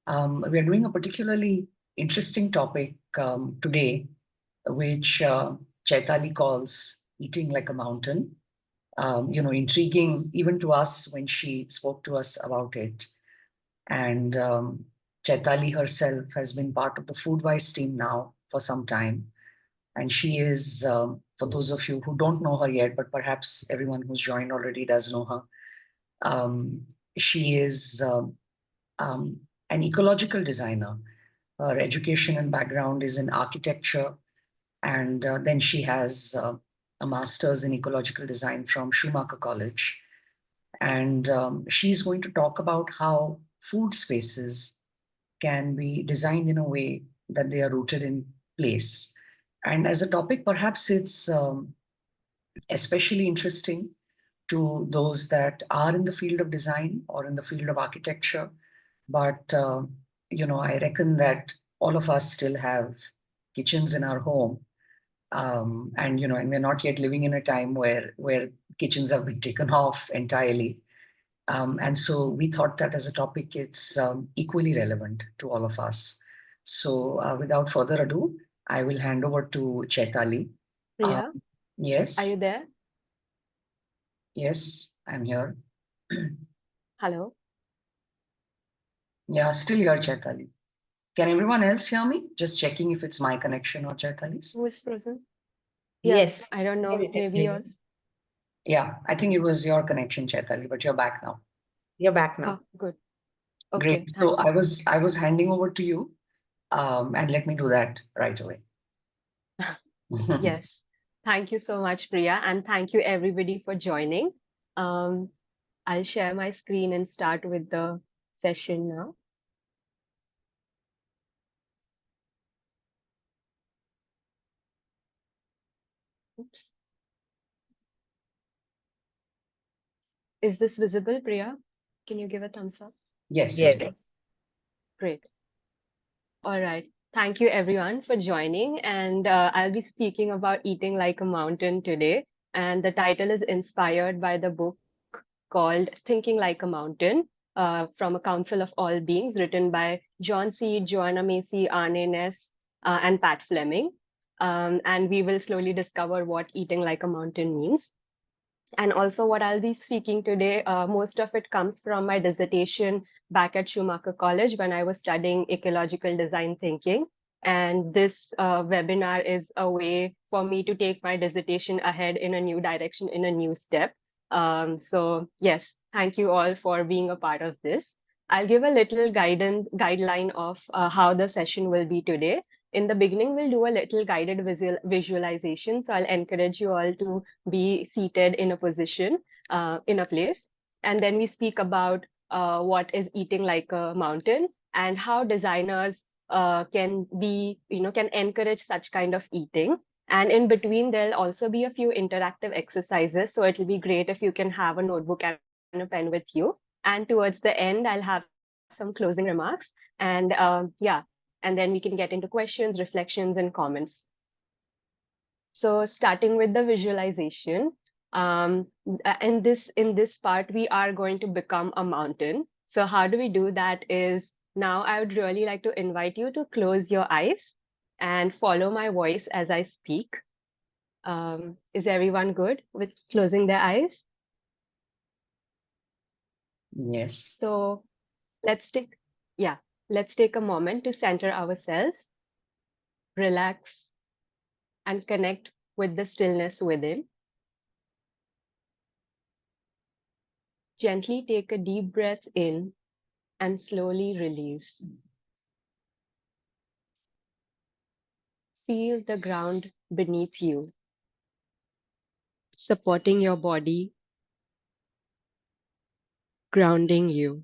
We are doing a particularly interesting topic today, which Chaitali calls eating like a mountain. Intriguing even to us when she spoke to us about it. And Chaitali herself has been part of the foodwize team now for some time. And she is, for those of you who don't know her yet, but perhaps everyone who's joined already does know her, she is um, an ecological designer. Her education and background is in architecture, and then she has a master's in ecological design from Schumacher College. And she's going to talk about how food spaces can be designed in a way that they are rooted in place. And as a topic, perhaps it's especially interesting to those that are in the field of design or in the field of architecture. But, I reckon that all of us still have kitchens in our home. And we're not yet living in a time where kitchens have been taken off entirely. And so we thought that as a topic, it's equally relevant to all of us. So without further ado, I will hand over to Chaitali. Priya, Yes. are you there? Yes, I'm here. Hello. Yeah, still here, Chaitali. Can everyone else hear me? Just checking if it's my connection or Chaitali's. Who is frozen? Yes. I don't know. Maybe yours. Yeah, I think it was your connection, Chaitali, but you're back now. You're back now. Oh, good. Okay, Great. So thanks. I was handing over to you, and let me do that right away. Yes. Thank you so much, Priya, and thank you everybody for joining. Um, I'll share my screen and start with the session now. Oops. Is this visible, Priya? Can you give a thumbs up? Yes. Yes. Great. All right. Thank you everyone for joining. And I'll be speaking about eating like a mountain today. And the title is inspired by the book called Thinking Like a Mountain from a Council of All Beings, written by John Seed, Joanna Macy, Arne Ness, and Pat Fleming. And we will slowly discover what eating like a mountain means. And also, what I'll be speaking today, most of it comes from my dissertation back at Schumacher College when I was studying ecological design thinking. And this webinar is a way for me to take my dissertation ahead in a new direction, in a new step. So, yes, thank you all for being a part of this. I'll give a little guideline of how the session will be today. In the beginning, we'll do a little guided visualization. So I'll encourage you all to be seated in a position, in a place. And then we speak about what is eating like a mountain and how designers can encourage such kind of eating. And in between, there'll also be a few interactive exercises. So it'll be great if you can have a notebook and a pen with you. And towards the end, I'll have some closing remarks. And and then we can get into questions, reflections, and comments. So starting with the visualization, in this part, we are going to become a mountain. So how do we do that is now I would really like to invite you to close your eyes and follow my voice as I speak. Is everyone good with closing their eyes? Yes. So let's take, yeah, let's take a moment to center ourselves, relax, and connect with the stillness within. Gently take a deep breath in and slowly release. Feel the ground beneath you, supporting your body, grounding you.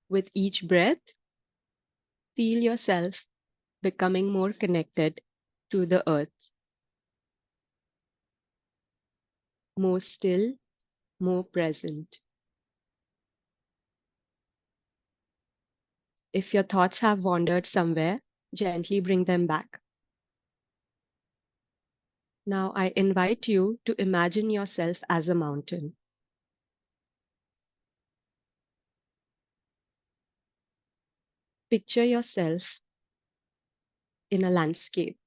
With each breath, feel yourself becoming more connected to the earth, more still, more present. If your thoughts have wandered somewhere, gently bring them back. Now I invite you to imagine yourself as a mountain. Picture yourself in a landscape,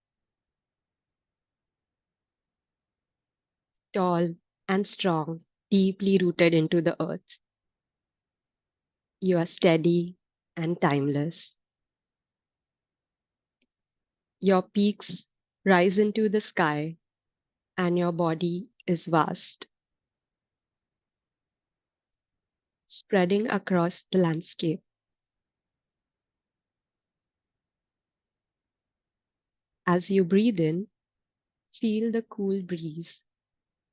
tall and strong, deeply rooted into the earth. You are steady and timeless. Your peaks rise into the sky, and your body is vast, spreading across the landscape. As you breathe in, feel the cool breeze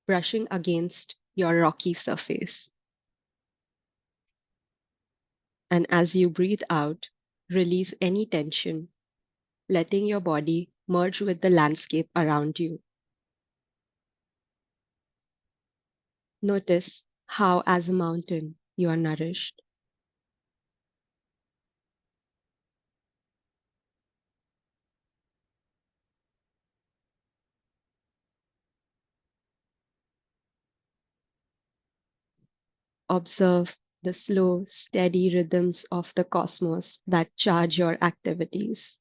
brushing against your rocky surface. And as you breathe out, release any tension, letting your body merge with the landscape around you. Notice how, as a mountain, you are nourished. Observe the slow, steady rhythms of the cosmos that charge your activities.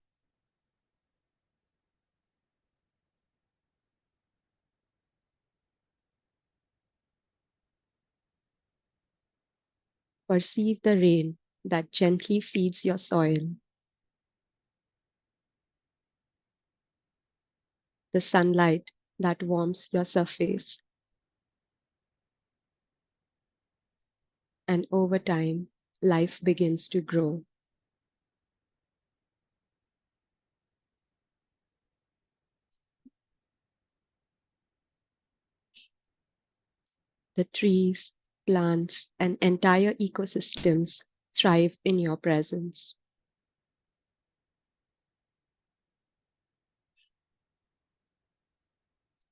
Perceive the rain that gently feeds your soil, the sunlight that warms your surface, and over time, life begins to grow. The trees, plants, and entire ecosystems thrive in your presence.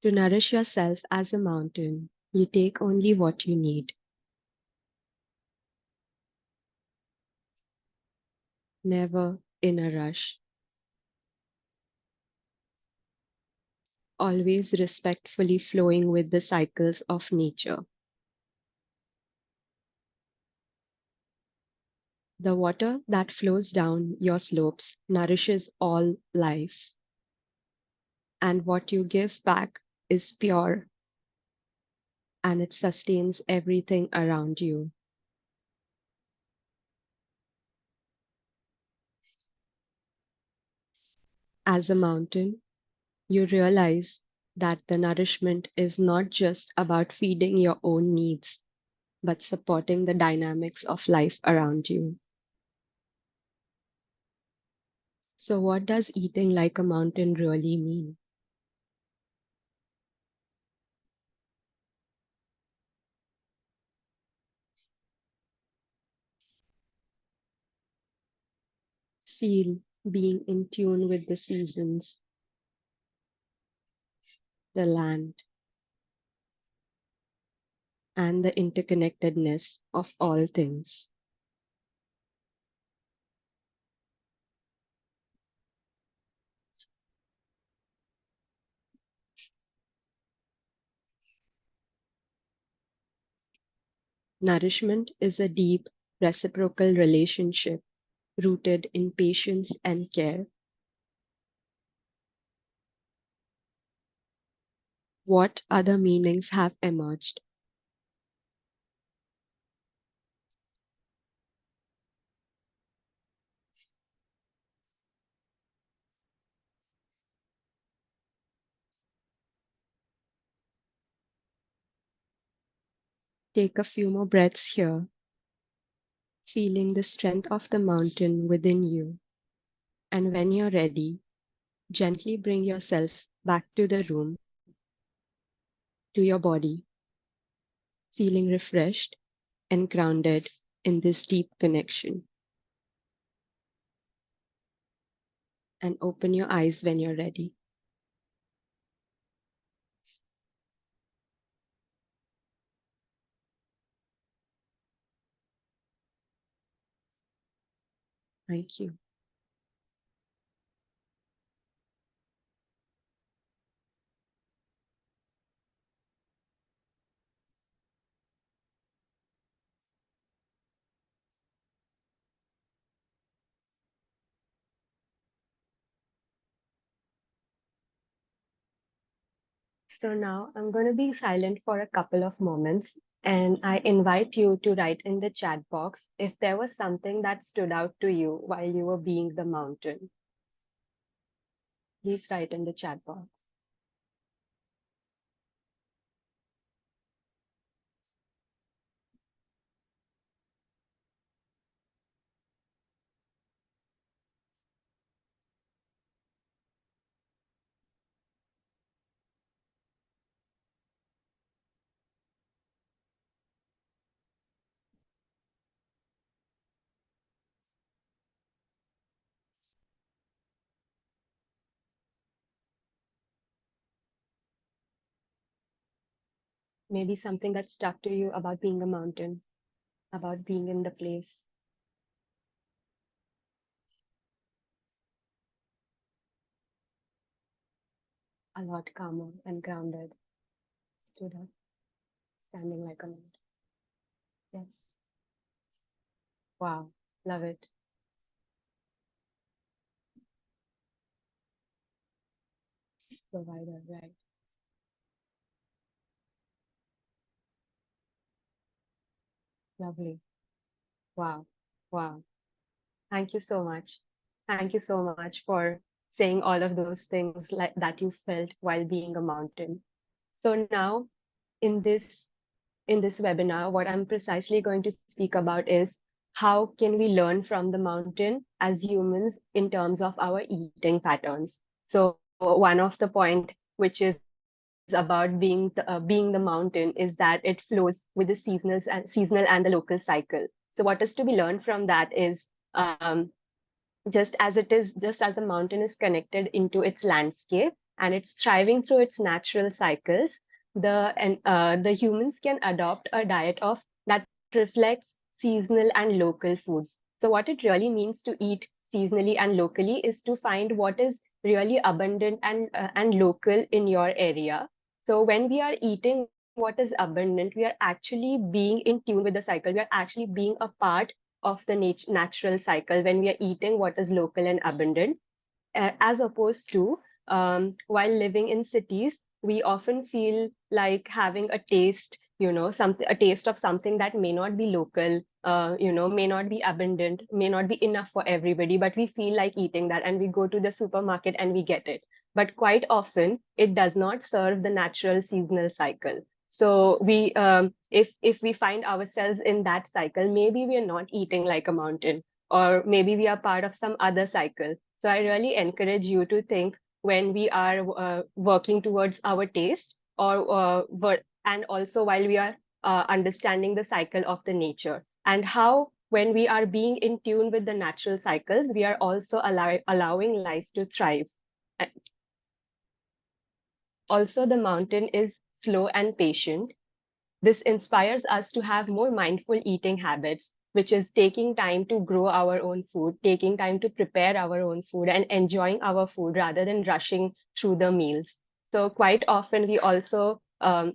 To nourish yourself as a mountain, you take only what you need. Never in a rush. Always respectfully flowing with the cycles of nature. The water that flows down your slopes nourishes all life, and what you give back is pure and it sustains everything around you. As a mountain, you realize that the nourishment is not just about feeding your own needs, but supporting the dynamics of life around you. So, what does eating like a mountain really mean? Feel being in tune with the seasons, the land, and the interconnectedness of all things. Nourishment is a deep, reciprocal relationship rooted in patience and care. What other meanings have emerged? Take a few more breaths here, feeling the strength of the mountain within you. And when you're ready, gently bring yourself back to the room, to your body, feeling refreshed and grounded in this deep connection. And open your eyes when you're ready. Thank you. So now I'm going to be silent for a couple of moments, and I invite you to write in the chat box if there was something that stood out to you while you were being the mountain. Please write in the chat box. Maybe something that stuck to you about being a mountain, about being in the place. A lot calmer and grounded. Stood up, standing like a mountain. Yes. Wow. Love it. Provider, right. Lovely. Wow. Wow. Thank you so much. Thank you so much for saying all of those things like that you felt while being a mountain. So now in this webinar, what I'm precisely going to speak about is how can we learn from the mountain as humans in terms of our eating patterns. So one of the point which is about being the mountain is that it flows with the seasonal and the local cycle. So what is to be learned from that is just as the mountain is connected into its landscape and it's thriving through its natural cycles, the humans can adopt a diet of that reflects seasonal and local foods. So what it really means to eat seasonally and locally is to find what is really abundant and local in your area. So when we are eating what is abundant, we are actually being in tune with the cycle. We are actually being a part of the natural cycle when we are eating what is local and abundant, as opposed to while living in cities, we often feel like having a taste, a taste of something that may not be local, may not be abundant, may not be enough for everybody, but we feel like eating that and we go to the supermarket and we get it. But quite often, it does not serve the natural seasonal cycle. So if we find ourselves in that cycle, maybe we are not eating like a mountain, or maybe we are part of some other cycle. So I really encourage you to think when we are working towards our taste, and also while we are understanding the cycle of the nature, and how when we are being in tune with the natural cycles, we are also allowing life to thrive. Also, the mountain is slow and patient. This inspires us to have more mindful eating habits, which is taking time to grow our own food, taking time to prepare our own food, and enjoying our food rather than rushing through the meals. So quite often we also,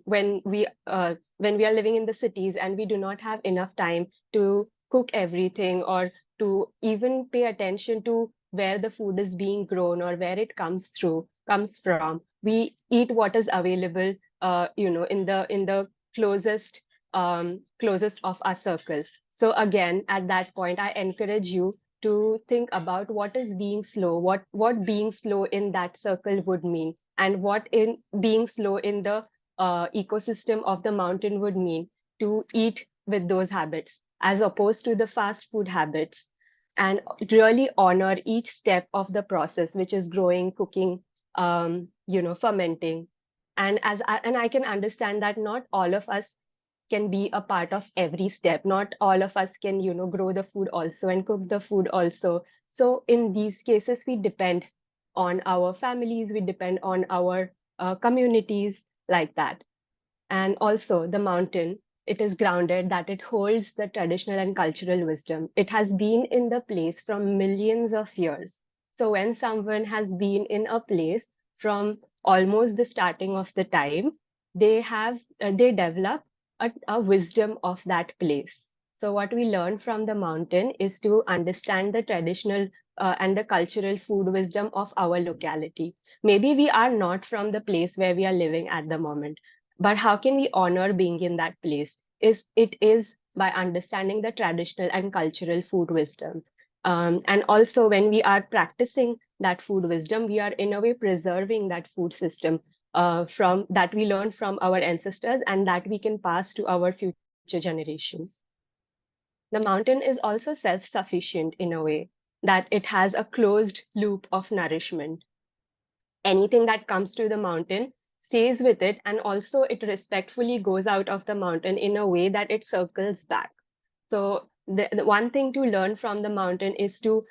when we are living in the cities and we do not have enough time to cook everything or to even pay attention to where the food is being grown or where it comes from, we eat what is available, in the closest of our circles. So again, at that point, I encourage you to think about what is being slow, what being slow in that circle would mean, and what in being slow in the ecosystem of the mountain would mean to eat with those habits, as opposed to the fast food habits, and really honor each step of the process, which is growing, cooking, fermenting. And I can understand that not all of us can be a part of every step. Not all of us can, grow the food also and cook the food also. So in these cases, we depend on our families, we depend on our communities, like that. And also the mountain, it is grounded that it holds the traditional and cultural wisdom. It has been in the place from millions of years. So when someone has been in a place from almost the starting of the time, they develop a wisdom of that place. So what we learn from the mountain is to understand the traditional and the cultural food wisdom of our locality. Maybe we are not from the place where we are living at the moment, but how can we honor being in that place? It is by understanding the traditional and cultural food wisdom. And also, when we are practicing that food wisdom, we are in a way preserving that food system from that we learned from our ancestors and that we can pass to our future generations. The mountain is also self-sufficient in a way that it has a closed loop of nourishment. Anything that comes to the mountain stays with it, and also it respectfully goes out of the mountain in a way that it circles back. So the one thing to learn from the mountain is to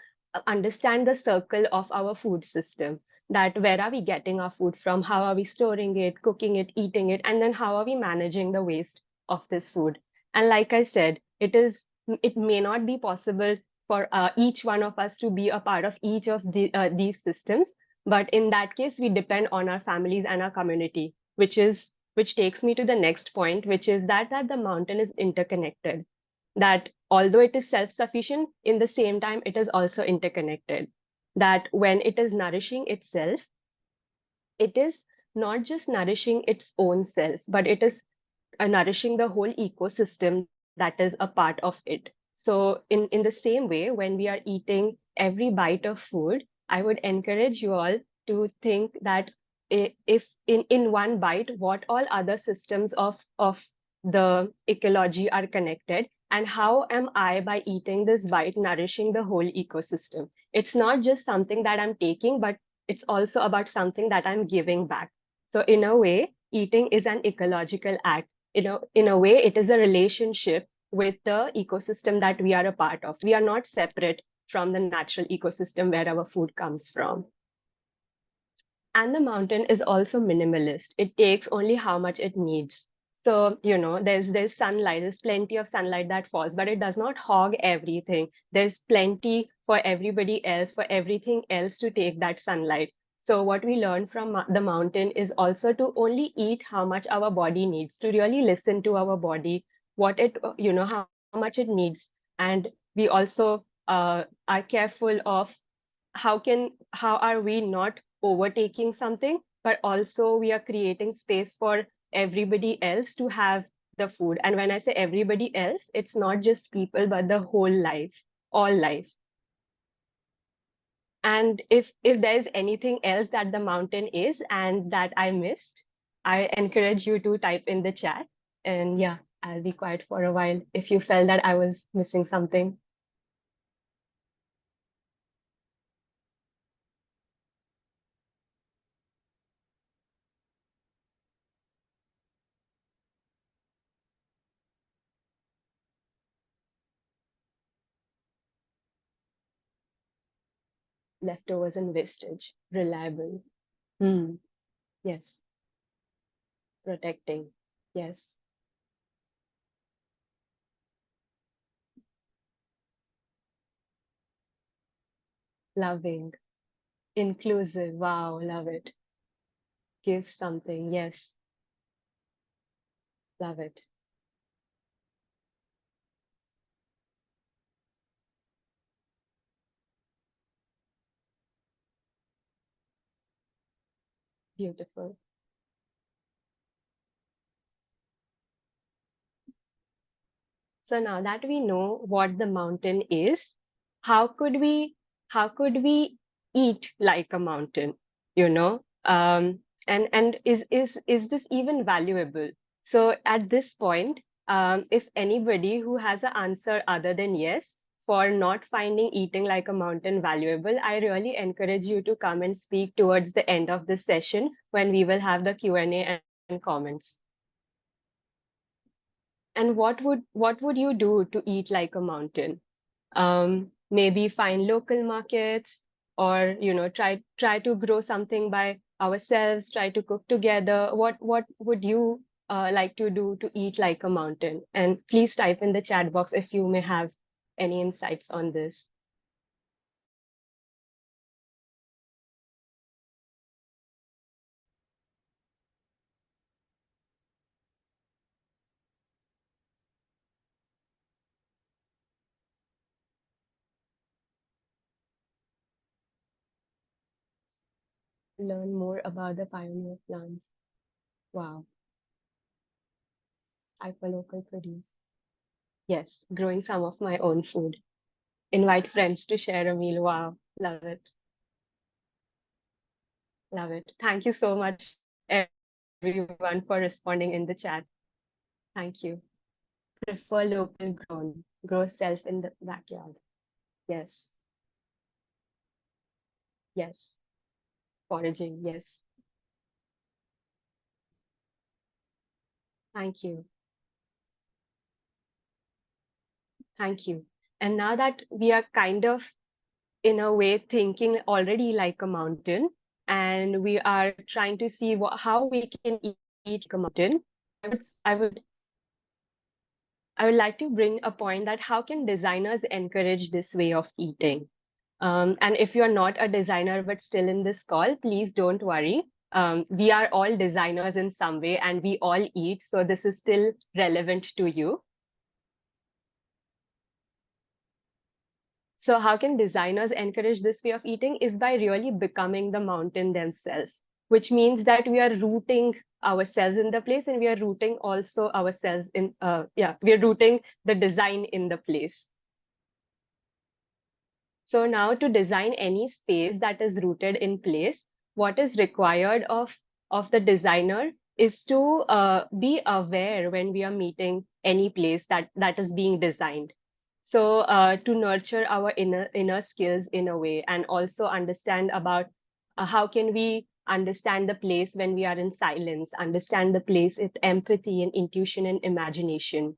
understand the circle of our food system, that where are we getting our food from, how are we storing it, cooking it, eating it, and then how are we managing the waste of this food. And like I said, it may not be possible for each one of us to be a part of each of these systems, but in that case we depend on our families and our community, which takes me to the next point, which is that the mountain is interconnected, that although it is self-sufficient, in the same time it is also interconnected, that when it is nourishing itself, it is not just nourishing its own self, but it is nourishing the whole ecosystem that is a part of it. So in the same way, when we are eating every bite of food, I would encourage you all to think that if in one bite, what all other systems of the ecology are connected, and how am I, by eating this bite, nourishing the whole ecosystem. It's not just something that I'm taking, but it's also about something that I'm giving back. So in a way, eating is an ecological act. In a way, it is a relationship with the ecosystem that we are a part of. We are not separate from the natural ecosystem where our food comes from. And the mountain is also minimalist. It takes only how much it needs. So, there's sunlight, there's plenty of sunlight that falls, but it does not hog everything. There's plenty for everybody else, for everything else to take that sunlight. So what we learn from the mountain is also to only eat how much our body needs, to really listen to our body, how much it needs. And we also are careful of how are we not overtaking something, but also we are creating space for everybody else to have the food. And when I say everybody else, it's not just people, but the whole life, all life. And if there is anything else that the mountain is and that I missed, I encourage you to type in the chat. And yeah, I'll be quiet for a while if you felt that I was missing something. Leftovers and wastage, reliable. Hmm. Yes. Protecting. Yes. Loving. Inclusive. Wow. Love it. Gives something. Yes. Love it. Beautiful. So now that we know what the mountain is, how could we how could we eat like a mountain? You know, and is this even valuable? So at this point, if anybody who has an answer other than yes for not finding eating like a mountain valuable, I really encourage you to come and speak towards the end of this session when we will have the Q&A and comments. And what would you do to eat like a mountain? Maybe find local markets, or try to grow something by ourselves, try to cook together. What would you like to do to eat like a mountain? And please type in the chat box if you may have any insights on this. learn more about the pioneer plants. Wow. Hyperlocal produce. Yes, growing some of my own food. Invite friends to share a meal. Wow, love it. Love it. Thank you so much, everyone, for responding in the chat. Thank you. Prefer local grown. Grow self in the backyard. Yes. Yes. Foraging. Yes. Thank you. Thank you. And now that we are kind of, in a way, thinking already like a mountain, and we are trying to see how we can eat like a mountain, I would, I would, I would like to bring a point that how can designers encourage this way of eating? And if you're not a designer but still in this call, please don't worry. We are all designers in some way and we all eat, so this is still relevant to you. So how can designers encourage this way of eating is by really becoming the mountain themselves, which means that we are rooting ourselves in the place and we are rooting also ourselves in, we are rooting the design in the place. So now to design any space that is rooted in place, what is required of the designer is to be aware when we are meeting any place that is being designed. So to nurture our inner skills in a way, and also understand about how can we understand the place when we are in silence, understand the place with empathy and intuition and imagination,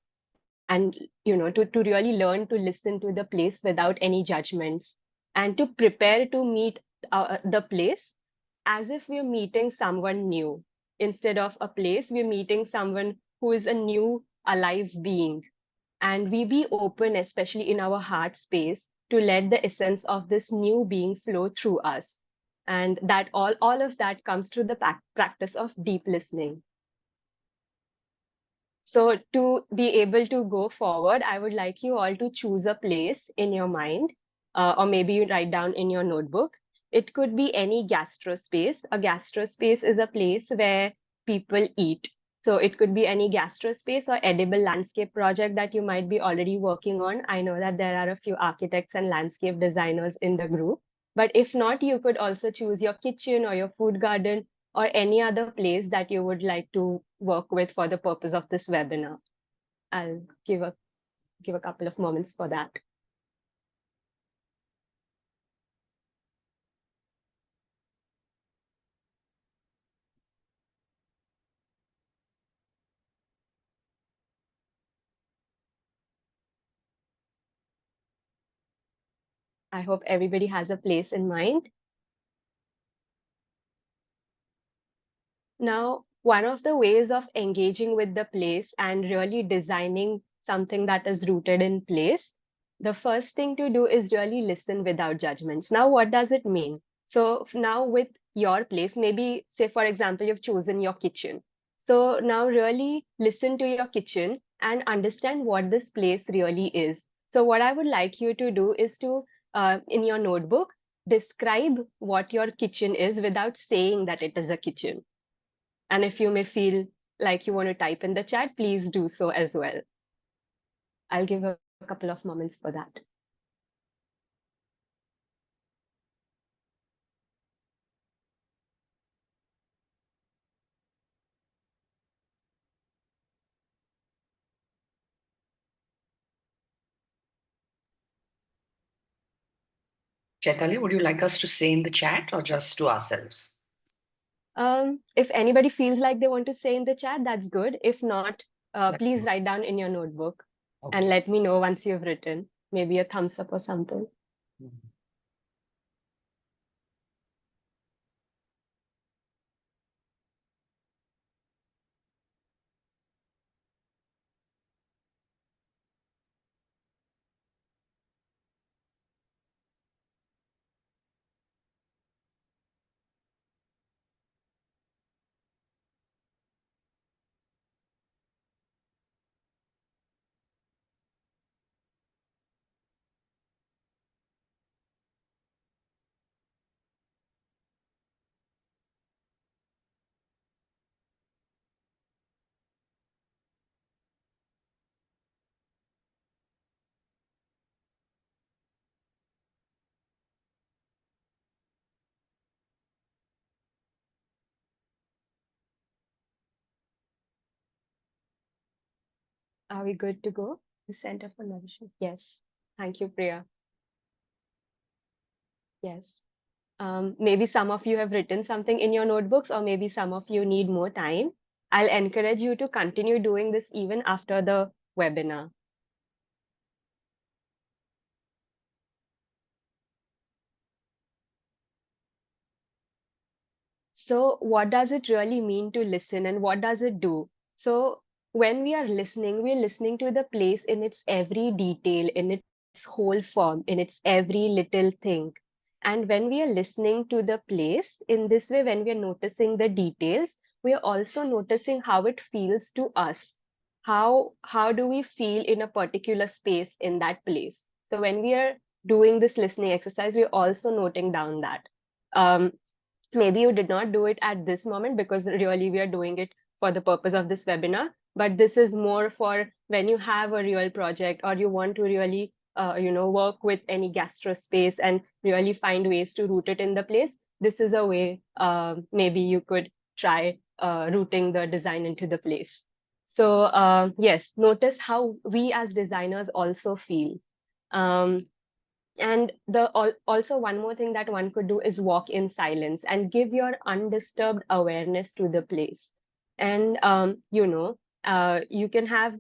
and to really learn to listen to the place without any judgments, and to prepare to meet the place as if we're meeting someone new. Instead of a place, we're meeting someone who is a new alive being, and we be open, especially in our heart space, to let the essence of this new being flow through us. And that all of that comes through the practice of deep listening. So to be able to go forward, I would like you all to choose a place in your mind, or maybe you write down in your notebook. It could be any gastro space. A gastro space is a place where people eat. So it could be any gastro space or edible landscape project that you might be already working on. I know that there are a few architects and landscape designers in the group. But if not, you could also choose your kitchen or your food garden or any other place that you would like to work with for the purpose of this webinar. I'll give a couple of moments for that. I hope everybody has a place in mind. Now, one of the ways of engaging with the place and really designing something that is rooted in place, the first thing to do is really listen without judgments. Now, what does it mean? So now with your place, maybe say, for example, you've chosen your kitchen. So now really listen to your kitchen and understand what this place really is. So what I would like you to do is to, in your notebook, describe what your kitchen is without saying that it is a kitchen. And if you may feel like you want to type in the chat, please do so as well. I'll give a couple of moments for that. Chaitali, would you like us to say in the chat or just to ourselves? If anybody feels like they want to say in the chat, that's good. If not, please good. write down in your notebook and Okay. let me know once you've written, maybe a thumbs up or something. Mhm. Are we good to go? The Center for Nourishment. Yes. Thank you, Priya. Yes. Maybe some of you have written something in your notebooks, or maybe some of you need more time. I'll encourage you to continue doing this even after the webinar. So, what does it really mean to listen, and what does it do? So, when we are listening, we're listening to the place in its every detail, in its whole form, in its every little thing. And when we are listening to the place in this way, when we are noticing the details, we are also noticing how it feels to us. How do we feel in a particular space in that place? So when we are doing this listening exercise, we're also noting down that. Um, Maybe you did not do it at this moment because really we are doing it for the purpose of this webinar, but this is more for when you have a real project or you want to really work with any gastro space and really find ways to root it in the place. This is a way maybe you could try rooting the design into the place. So yes, notice how we as designers also feel. um, and also one more thing that one could do is walk in silence and give your undisturbed awareness to the place. And you can have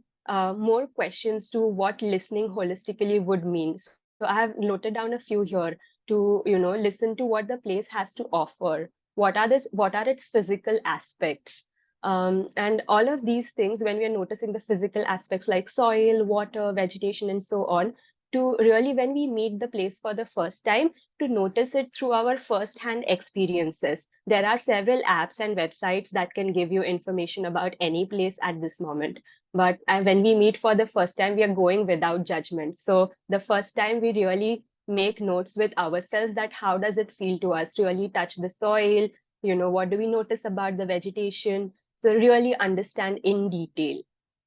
more questions to what listening holistically would mean. So I have noted down a few here to listen to what the place has to offer. What are its physical aspects? And all of these things, when we are noticing the physical aspects like soil, water, vegetation, and so on, to really, when we meet the place for the first time, to notice it through our first hand experiences. There are several apps and websites that can give you information about any place at this moment, but when we meet for the first time, we are going without judgment. So the first time we really make notes with ourselves, that how does it feel to us to really touch the soil, what do we notice about the vegetation, so really understand in detail.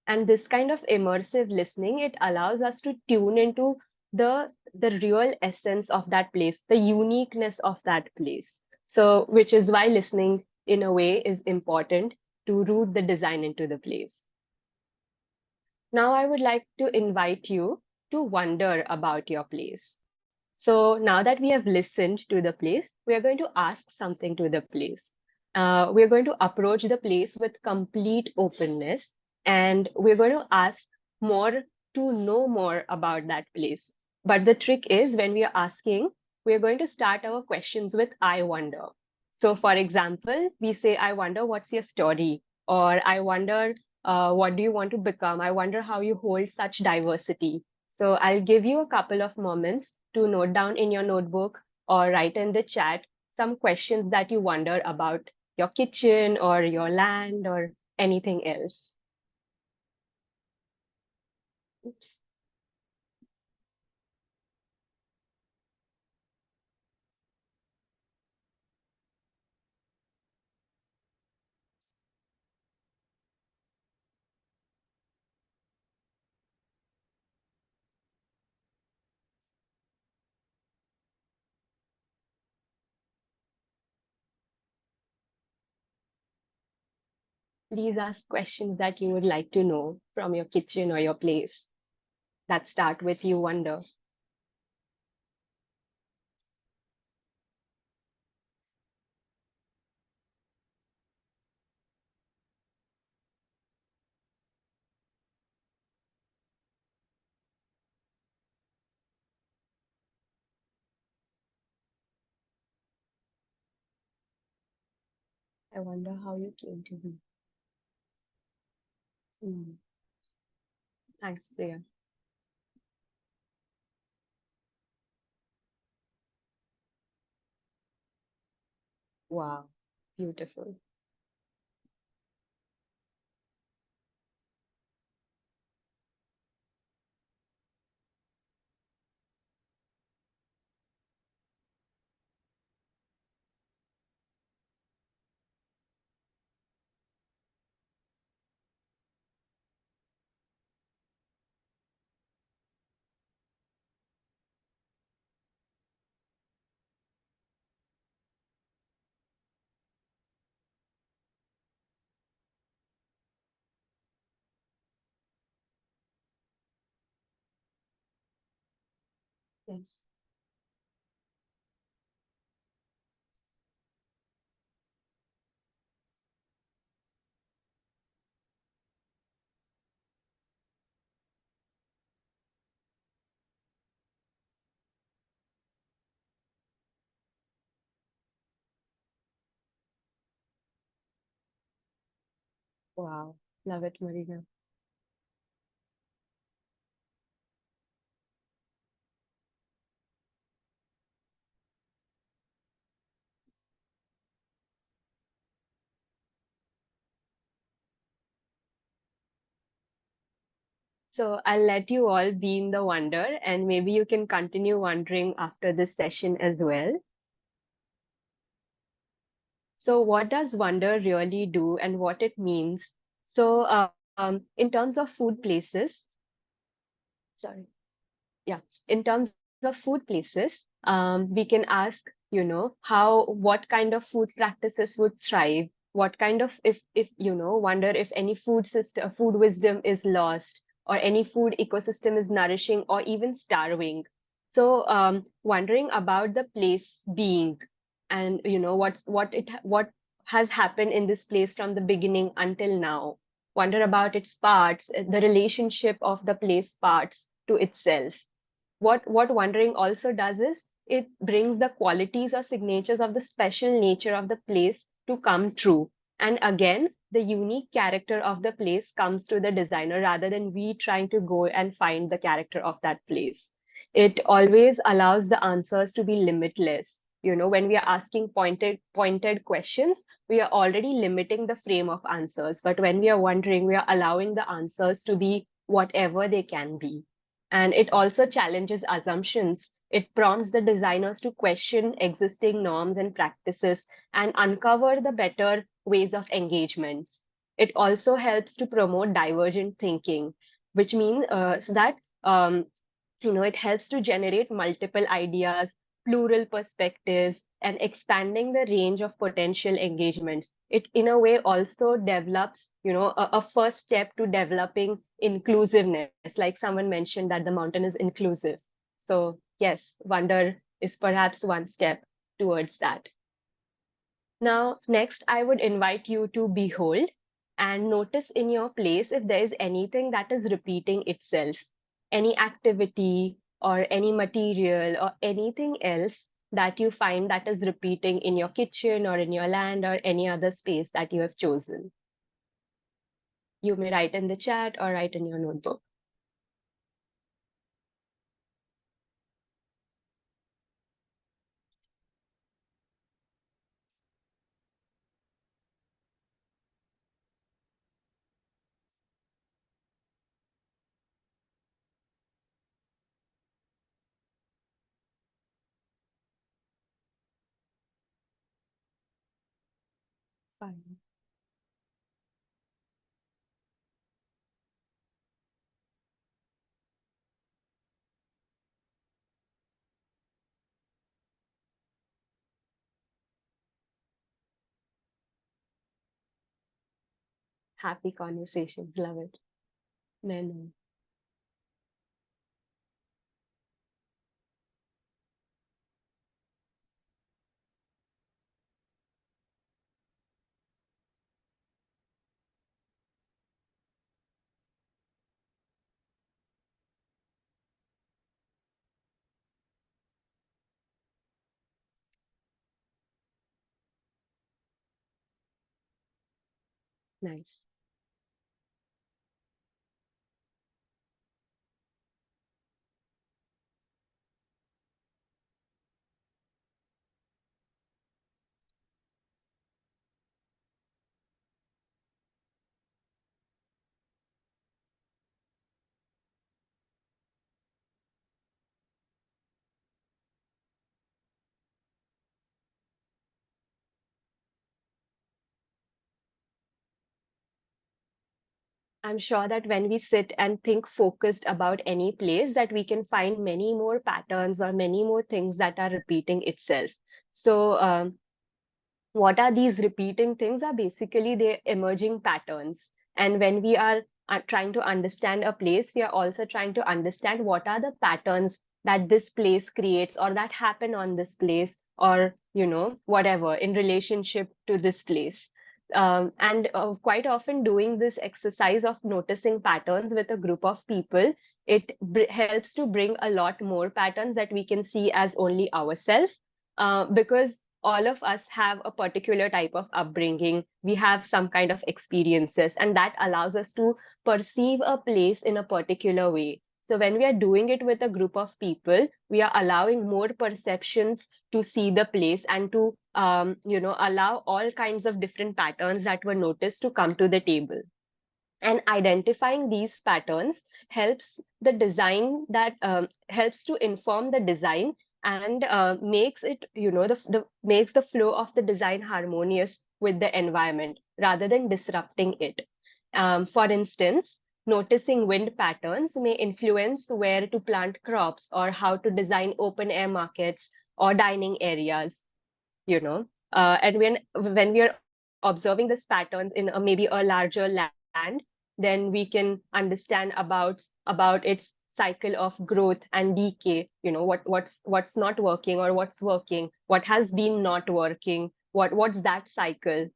And this kind of immersive listening, it allows us to tune into the real essence of that place, the uniqueness of that place. So which is why listening in a way is important, to root the design into the place. Now I would like to invite you to wonder about your place. So now that we have listened to the place, we are going to ask something to the place. We're going to approach the place with complete openness, and we're going to ask more to know more about that place. But the trick is, when we are asking, we're going to start our questions with I wonder. So, for example, we say, I wonder what's your story, or I wonder what do you want to become? I wonder how you hold such diversity. So I'll give you a couple of moments to note down in your notebook or write in the chat some questions that you wonder about your kitchen or your land or anything else. Oops. Please ask questions that you would like to know from your kitchen or your place that start with you wonder. I wonder how you came to be. Mm. Thanks, Priya. Wow, beautiful. Yes. Wow. Love it, Marina. So I'll let you all be in the wonder, and maybe you can continue wondering after this session as well. So, what does wonder really do and what it means? So, in terms of food places, sorry, yeah, in terms of food places, we can ask, what kind of food practices would thrive? What kind of, if wonder if any food system, food wisdom is lost, or any food ecosystem is nourishing or even starving. So, wondering about the place being, and what has happened in this place from the beginning until now. Wonder about its parts, the relationship of the place parts to itself. What wondering also does is it brings the qualities or signatures of the special nature of the place to come true. And again, the unique character of the place comes to the designer rather than we trying to go and find the character of that place. It always allows the answers to be limitless. When we are asking pointed questions, we are already limiting the frame of answers. But when we are wondering, we are allowing the answers to be whatever they can be. And it also challenges assumptions. It prompts the designers to question existing norms and practices and uncover the better ways of engagement. It also helps to promote divergent thinking, which means so that it helps to generate multiple ideas, plural perspectives, and expanding the range of potential engagements. It in a way also develops a first step to developing inclusiveness, like someone mentioned that the mountain is inclusive. So yes, wonder is perhaps one step towards that. Now, next, I would invite you to behold and notice in your place if there is anything that is repeating itself, any activity or any material or anything else that you find that is repeating in your kitchen or in your land or any other space that you have chosen. You may write in the chat or write in your notebook. Fine. Happy conversations. Love it. No, no. Nice. I'm sure that when we sit and think focused about any place, that we can find many more patterns or many more things that are repeating itself. So, what are these repeating things are basically the emerging patterns. And when we are trying to understand a place, we are also trying to understand what are the patterns that this place creates or that happen on this place, or whatever in relationship to this place. And quite often doing this exercise of noticing patterns with a group of people, it helps to bring a lot more patterns that we can see as only ourselves, because all of us have a particular type of upbringing. We have some kind of experiences, and that allows us to perceive a place in a particular way. So when we are doing it with a group of people, we are allowing more perceptions to see the place, and to allow all kinds of different patterns that were noticed to come to the table. And identifying these patterns helps the design, that helps to inform the design, and makes it, makes the flow of the design harmonious with the environment rather than disrupting it. For instance, noticing wind patterns may influence where to plant crops or how to design open air markets or dining areas. And when we are observing these patterns in maybe a larger land, then we can understand about its cycle of growth and decay. What's not working or what's working, what has been not working, what's that cycle.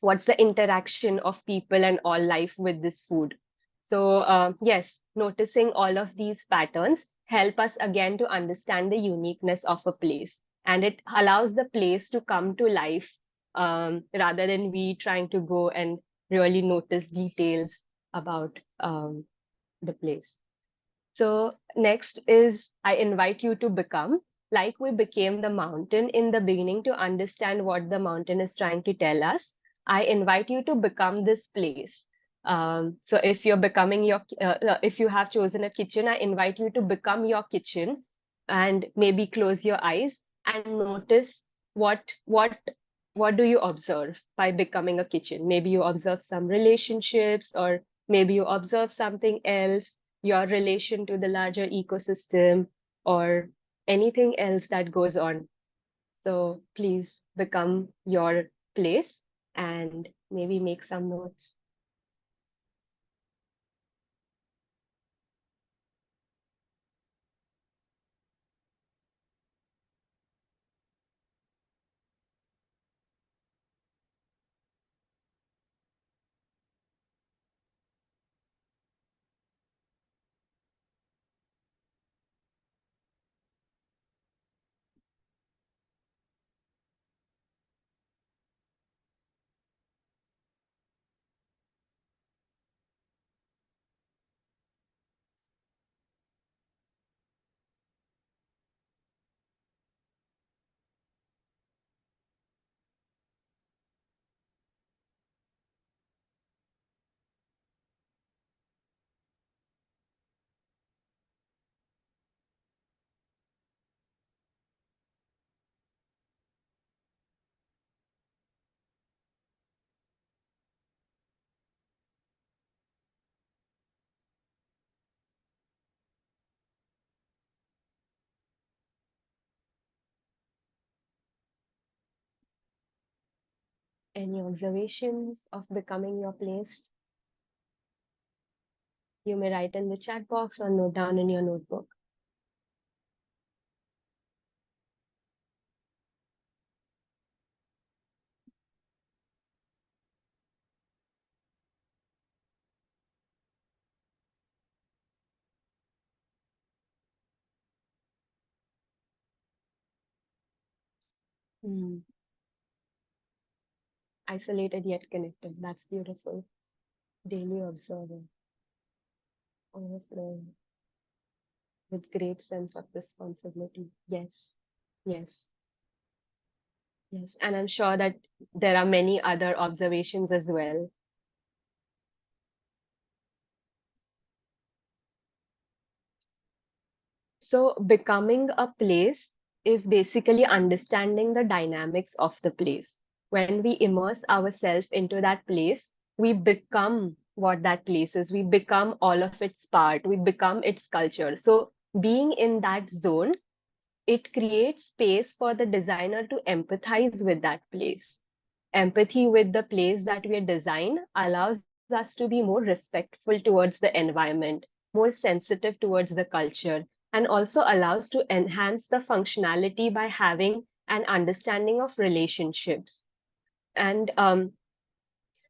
What's the interaction of people and all life with this food. So yes, noticing all of these patterns help us again to understand the uniqueness of a place, and it allows the place to come to life, rather than we trying to go and really notice details about the place. So next is, I invite you to become like we became the mountain in the beginning. To understand what the mountain is trying to tell us, I invite you to become this place. So if you're becoming if you have chosen a kitchen, I invite you to become your kitchen, and maybe close your eyes and notice what do you observe by becoming a kitchen. Maybe you observe some relationships, or maybe you observe something else, your relation to the larger ecosystem, or anything else that goes on. So please become your place and maybe make some notes. Any observations of becoming your place? You may write in the chat box or note down in your notebook. Hmm. Isolated yet connected. That's beautiful. Daily observing, overflowing with great sense of responsibility. Yes, yes, yes. And I'm sure that there are many other observations as well. So becoming a place is basically understanding the dynamics of the place. When we immerse ourselves into that place, we become what that place is. We become all of its part. We become its culture. So being in that zone, it creates space for the designer to empathize with that place. Empathy with the place that we design allows us to be more respectful towards the environment, more sensitive towards the culture, and also allows to enhance the functionality by having an understanding of relationships. And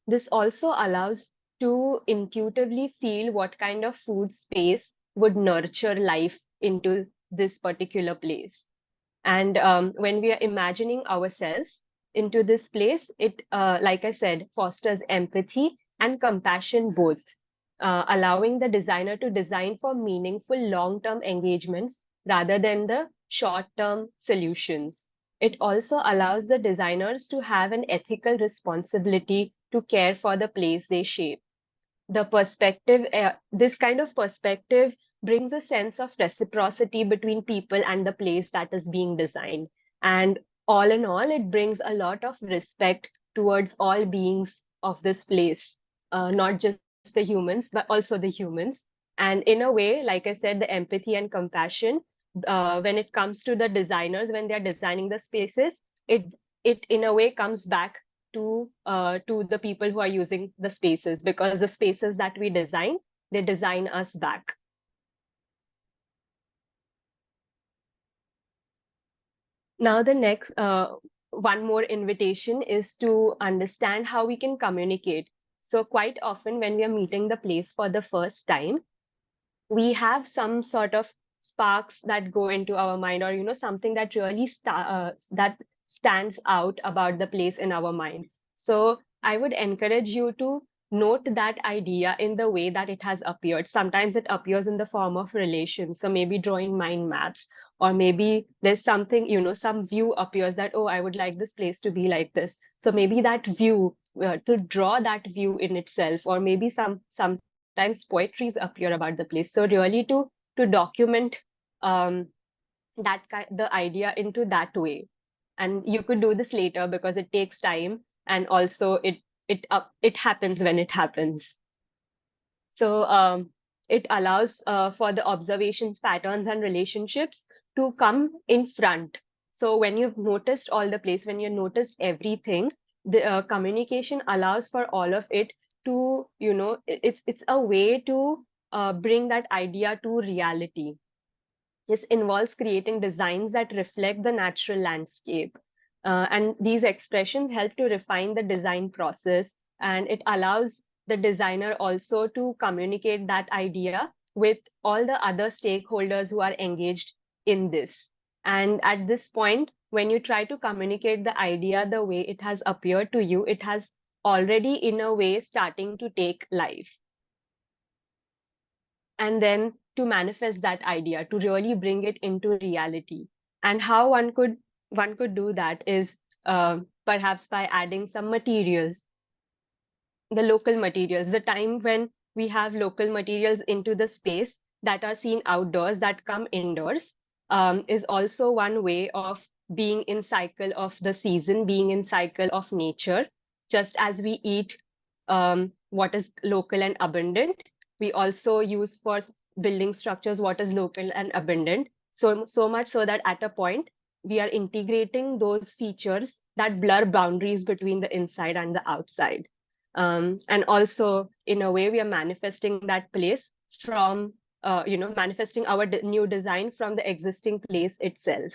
this also allows to intuitively feel what kind of food space would nurture life into this particular place. And when we are imagining ourselves into this place, it, like I said, fosters empathy and compassion both, allowing the designer to design for meaningful long-term engagements rather than the short-term solutions. It also allows the designers to have an ethical responsibility to care for the place they shape. The perspective, this kind of perspective brings a sense of reciprocity between people and the place that is being designed. And all in all, it brings a lot of respect towards all beings of this place, not just the humans, but also the humans. And in a way, like I said, the empathy and compassion, when it comes to the designers, when they're designing the spaces, it in a way comes back to the people who are using the spaces, because the spaces that we design, they design us back. Now the next one more invitation is to understand how we can communicate. So quite often when we are meeting the place for the first time, we have some sort of sparks that go into our mind, or something that really that stands out about the place in our mind. So I would encourage you to note that idea in the way that it has appeared. Sometimes it appears in the form of relations, so maybe drawing mind maps, or maybe there's something, some view appears that, oh, I would like this place to be like this, so maybe that view, to draw that view in itself, or maybe sometimes poetries appear about the place. So really to document um, the idea into that way. And you could do this later because it takes time, and also it happens when it happens. So it allows for the observations, patterns, and relationships to come in front. So when you've noticed all the place, when you've noticed everything, the communication allows for all of it to, it's a way to bring that idea to reality. This involves creating designs that reflect the natural landscape. And these expressions help to refine the design process, and it allows the designer also to communicate that idea with all the other stakeholders who are engaged in this. And at this point, when you try to communicate the idea the way it has appeared to you, it has already, in a way, starting to take life. And then to manifest that idea, to really bring it into reality. And how one could do that is perhaps by adding some materials, the local materials, the time when we have local materials into the space that are seen outdoors, that come indoors, is also one way of being in cycle of the season, being in cycle of nature. Just as we eat what is local and abundant, we also use for building structures what is local and abundant. So much so that at a point we are integrating those features that blur boundaries between the inside and the outside. And also, in a way, we are manifesting that place from, manifesting our new design from the existing place itself.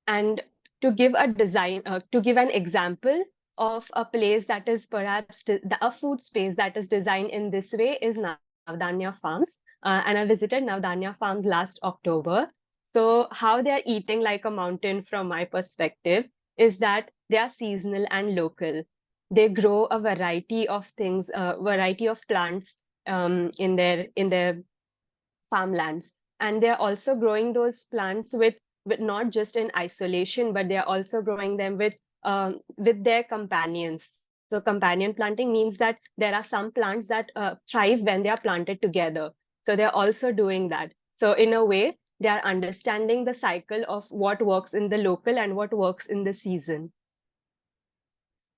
And to give a design, to give an example of a place that is perhaps a food space that is designed in this way is Navdanya Farms. And I visited Navdanya Farms last October. So how they are eating like a mountain from my perspective is that they are seasonal and local. They grow a variety of things, a variety of plants in their farmlands, and they're also growing those plants with not just in isolation, but they're also growing them with their companions. So companion planting means that there are some plants that thrive when they are planted together. So they're also doing that. So in a way, they are understanding the cycle of what works in the local and what works in the season.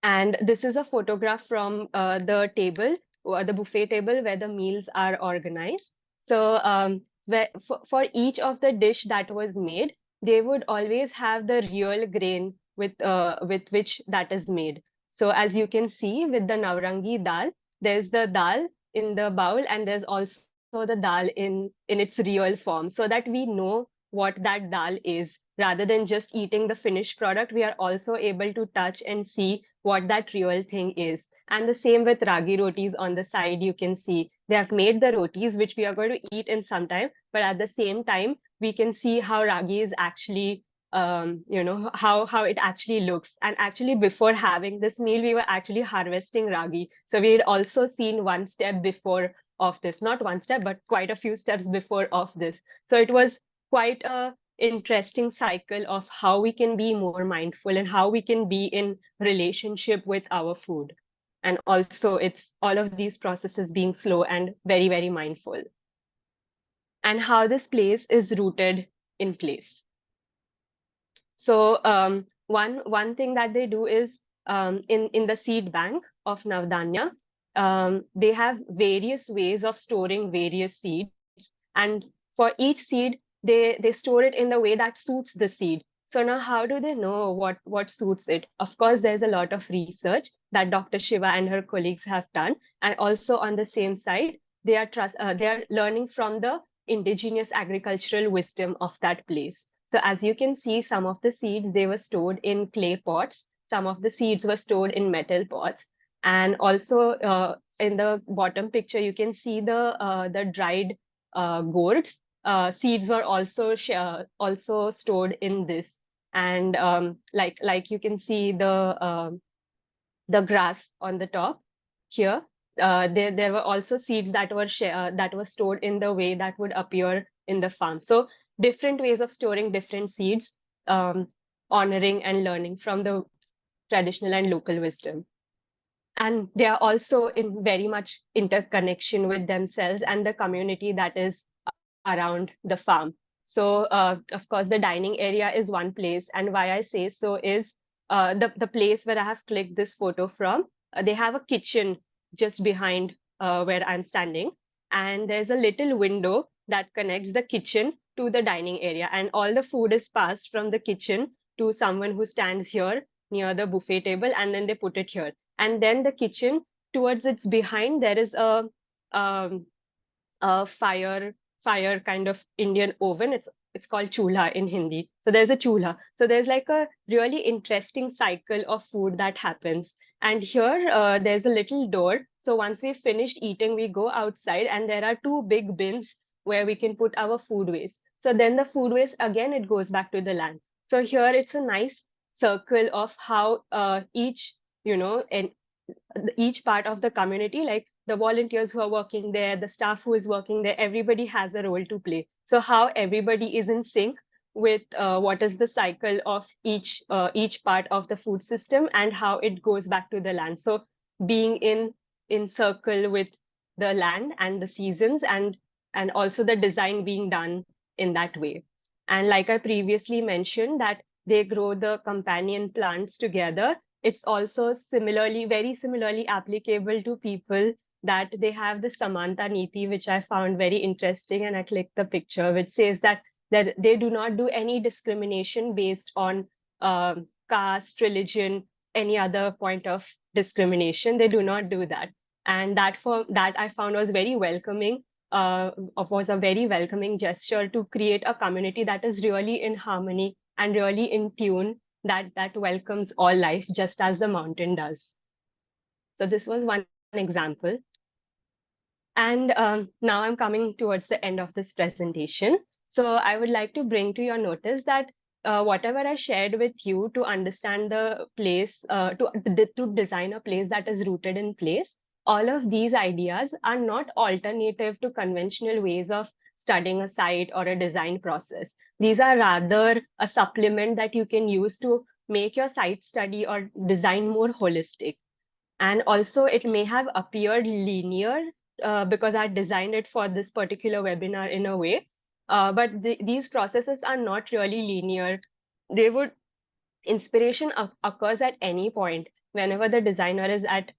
And this is a photograph from the table, or the buffet table where the meals are organized. So for each of the dish that was made, they would always have the real grain with which that is made. So as you can see with the Naurangi dal, there's the dal in the bowl, and there's also the dal in its real form, so that we know what that dal is. Rather than just eating the finished product, we are also able to touch and see what that real thing is. And the same with ragi rotis. On the side, you can see they have made the rotis, which we are going to eat in some time. But at the same time, we can see how ragi is actually, how it actually looks. And actually, before having this meal, we were actually harvesting ragi. So we had also seen one step before of this, not one step, but quite a few steps before of this. So it was quite a interesting cycle of how we can be more mindful and how we can be in relationship with our food. And also it's all of these processes being slow and very, very mindful. And how this place is rooted in place. So one thing that they do is, in the seed bank of Navdanya, they have various ways of storing various seeds, and for each seed they store it in the way that suits the seed. So now how do they know what suits it? Of course, there's a lot of research that Dr. Shiva and her colleagues have done, and also on the same side they are learning from the indigenous agricultural wisdom of that place. So as you can see, some of the seeds, they were stored in clay pots. Some of the seeds were stored in metal pots. And also in the bottom picture, you can see the dried gourds. Seeds were also also stored in this. And like you can see the grass on the top here. There were also seeds that were stored in the way that would appear in the farm. So different ways of storing different seeds, um, honoring and learning from the traditional and local wisdom. And they are also in very much interconnection with themselves and the community that is around the farm. So of course the dining area is one place, and why I say so is the place where I have clicked this photo from, they have a kitchen just behind where I'm standing, and there's a little window that connects the kitchen to the dining area, and all the food is passed from the kitchen to someone who stands here near the buffet table, and then they put it here. And then the kitchen, towards its behind, there is um, a fire kind of Indian oven. It's called chulha in Hindi. So there's a chulha. So there's like a really interesting cycle of food that happens. And here there's a little door. So once we've finished eating, we go outside, and there are two big bins where we can put our food waste. So then the food waste, again, it goes back to the land. So here it's a nice circle of how and each part of the community, like the volunteers who are working there, the staff who is working there, everybody has a role to play. So how everybody is in sync with what is the cycle of each part of the food system and how it goes back to the land. So being in circle with the land and the seasons, and also the design being done in that way. And like I previously mentioned, that they grow the companion plants together. It's also very similarly applicable to people, that they have the Samanta Niti, which I found very interesting. And I clicked the picture, which says that they do not do any discrimination based on caste, religion, any other point of discrimination. They do not do that. And that I found was very welcoming, was a very welcoming gesture to create a community that is really in harmony and really in tune, that welcomes all life just as the mountain does. So this was one example. And now I'm coming towards the end of this presentation. So I would like to bring to your notice that whatever I shared with you to understand the place, to design a place that is rooted in place, all of these ideas are not alternative to conventional ways of studying a site or a design process. These are rather a supplement that you can use to make your site study or design more holistic. And also it may have appeared linear because I designed it for this particular webinar in a way. But these processes are not really linear. They would Inspiration occurs at any point whenever the designer is at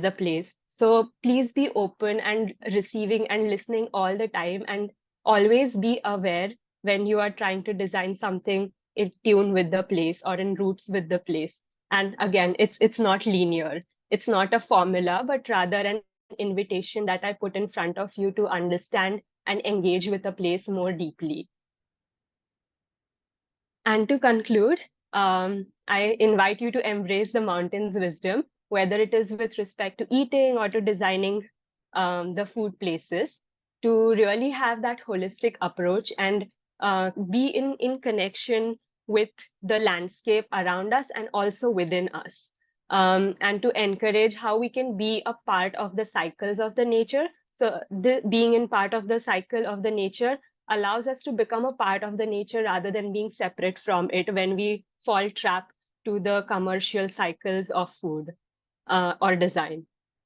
the place. So please be open and receiving and listening all the time, and always be aware when you are trying to design something in tune with the place or in roots with the place. And again, it's not linear. It's not a formula, but rather an invitation that I put in front of you to understand and engage with a place more deeply. And to conclude, I invite you to embrace the mountain's wisdom, whether it is with respect to eating or to designing the food places, to really have that holistic approach and be in connection with the landscape around us and also within us. And to encourage how we can be a part of the cycles of the nature. So being in part of the cycle of the nature allows us to become a part of the nature rather than being separate from it when we fall trap to the commercial cycles of food or design.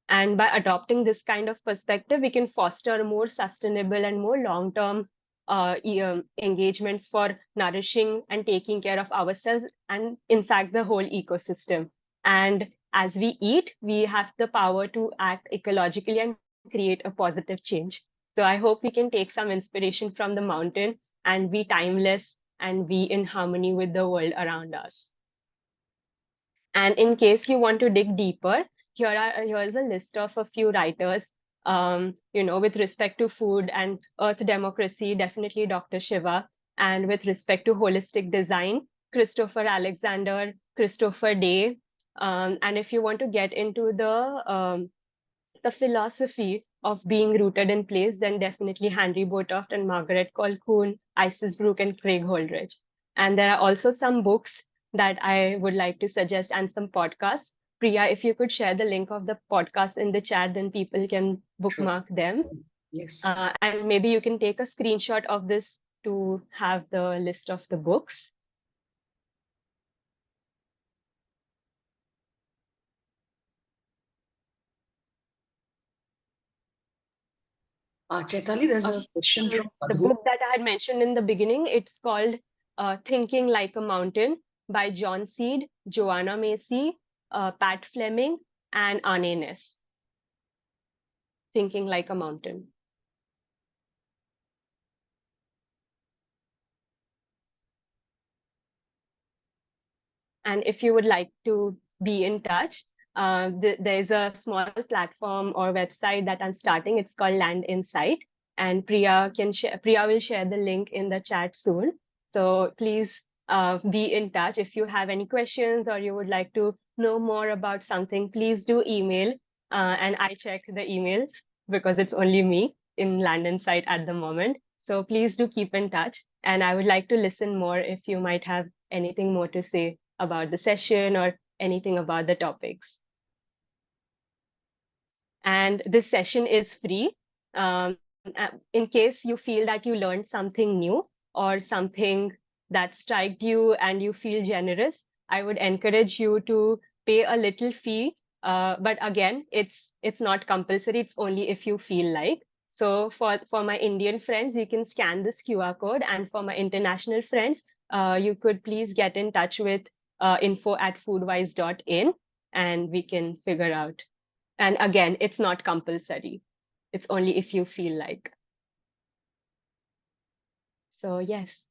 And by adopting this kind of perspective, we can foster more sustainable and more long-term engagements for nourishing and taking care of ourselves and, in fact, the whole ecosystem. And as we eat, we have the power to act ecologically and create a positive change. So I hope we can take some inspiration from the mountain and be timeless and be in harmony with the world around us. And in case you want to dig deeper, here's a list of a few writers, with respect to food and earth democracy, definitely Dr. Shiva, and with respect to holistic design, Christopher Alexander, Christopher Day. And if you want to get into the philosophy of being rooted in place, then definitely Henry Botoft and Margaret Colquhoun, Isis Brook, and Craig Holdridge. And there are also some books that I would like to suggest and some podcasts. Priya, if you could share the link of the podcast in the chat, then people can bookmark them. Yes. And maybe you can take a screenshot of this to have the list of the books. Chaitali, there's a question from the Madhu. book that I had mentioned in the beginning. It's called Thinking Like a Mountain by John Seed, Joanna Macy, Pat Fleming, and Anne Ness. Thinking Like a Mountain. And if you would like to be in touch, there's a small platform or website that I'm starting. It's called Land Insight, and Priya will share the link in the chat soon. So please be in touch. If you have any questions or you would like to know more about something, please do email. And I check the emails because it's only me in Land Insight at the moment. So please do keep in touch. And I would like to listen more if you might have anything more to say about the session or anything about the topics. And this session is free. In case you feel that you learned something new or something that struck you and you feel generous, I would encourage you to pay a little fee. But again, it's not compulsory. It's only if you feel like. So for my Indian friends, you can scan this QR code. And for my international friends, you could please get in touch with info@foodwize.in and we can figure out. And again, it's not compulsory. It's only if you feel like. So yes,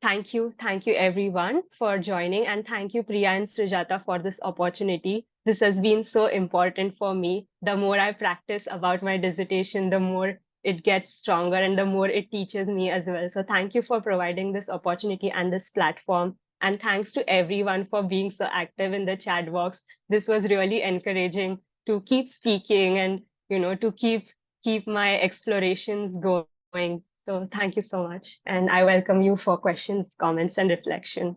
thank you. Thank you everyone for joining. And thank you, Priya and Srijata, for this opportunity. This has been so important for me. The more I practice about my dissertation, the more it gets stronger and the more it teaches me as well. So thank you for providing this opportunity and this platform. And thanks to everyone for being so active in the chat box. This was really encouraging to keep speaking and to keep my explorations going. So thank you so much. And I welcome you for questions, comments, and reflection.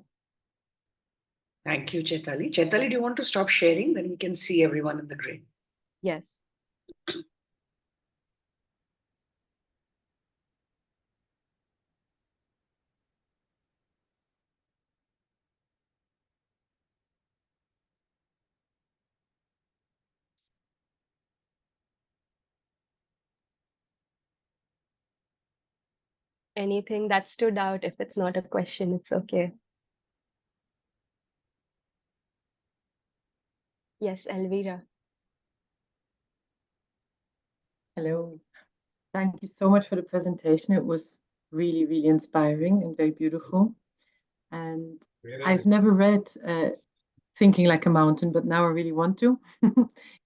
Thank you, Chaitali. Chaitali, do you want to stop sharing? Then we can see everyone in the grid. Yes. Anything that stood out, if it's not a question, it's okay. Yes, Elvira. Hello. Thank you so much for the presentation. It was really, really inspiring and very beautiful. And I've never read Thinking Like a Mountain, but now I really want to.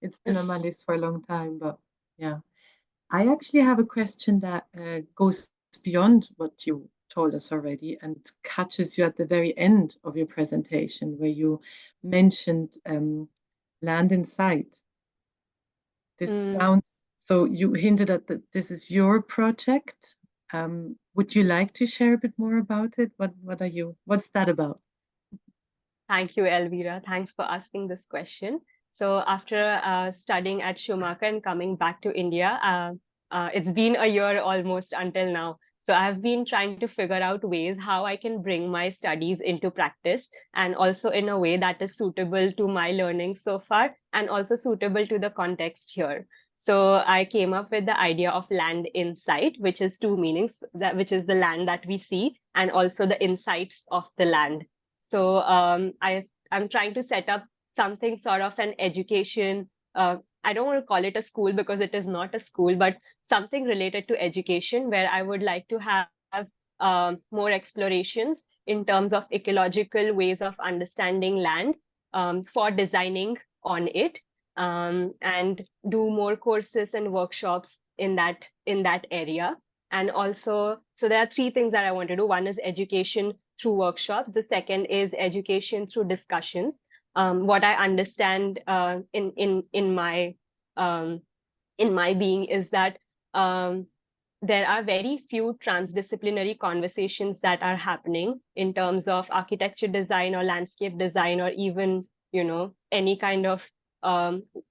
It's been on my list for a long time, but Yeah. I actually have a question that goes beyond what you told us already and catches you at the very end of your presentation, where you mentioned land in sight. This sounds, so you hinted at that this is your project. Would you like to share a bit more about it? What's that about? Thank you, Elvira. Thanks for asking this question. So after studying at Schumacher and coming back to India, it's been a year almost until now. So I've been trying to figure out ways how I can bring my studies into practice, and also in a way that is suitable to my learning so far and also suitable to the context here. So I came up with the idea of land insight, which is two meanings, which is the land that we see and also the insights of the land. So I'm trying to set up something sort of an education. I don't want to call it a school because it is not a school, but something related to education where I would like to have more explorations in terms of ecological ways of understanding land for designing on it, and do more courses and workshops in that area. And also, so there are three things that I want to do. One is education through workshops. The second is education through discussions. What I understand um, in my being is that there are very few transdisciplinary conversations that are happening in terms of architecture design or landscape design, or even any kind of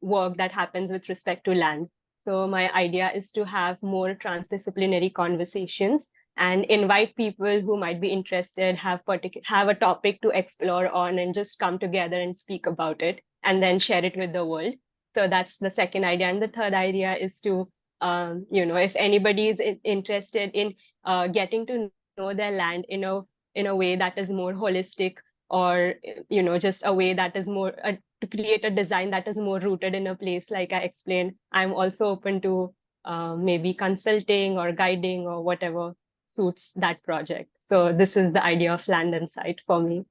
work that happens with respect to land. So my idea is to have more transdisciplinary conversations and invite people who might be interested, have a topic to explore on, and just come together and speak about it and then share it with the world. So that's the second idea. And the third idea is to, if anybody is interested in getting to know their land in a way that is more holistic, or just a way that is more to create a design that is more rooted in a place, like I explained, I'm also open to maybe consulting or guiding or whatever suits that project. So this is the idea of land and site for me.